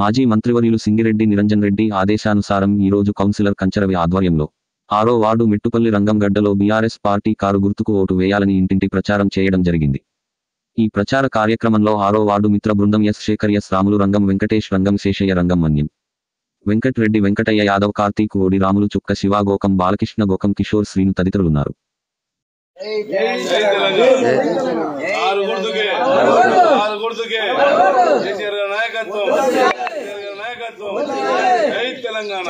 మాజీ మంత్రివర్యులు సింగిరెడ్డి నిరంజన్ రెడ్డి ఆదేశానుసారం ఈరోజు కౌన్సిలర్ కంచరవి ఆధ్వర్యంలో 6వ వార్డు మిట్టుపల్లి రంగంగడ్డలో బీఆర్ఎస్ పార్టీ కారు గుర్తుకు ఓటు వేయాలని ఇంటింటి ప్రచారం చేయడం జరిగింది. ఈ ప్రచార కార్యక్రమంలో 6వ వార్డు మిత్ర బృందం ఎస్ శేఖర్, ఎస్ రాములు, రంగం వెంకటేష్, రంగం శేషయ్య, రంగం మన్యం, వెంకట్ రెడ్డి, వెంకటయ్య యాదవ్, కార్తీక్, ఓడి రాములు, చుక్క శివ, గోకం బాలకృష్ణ, గోకం కిషోర్, శ్రీను తదితరులున్నారు. జై తెలంగాణ.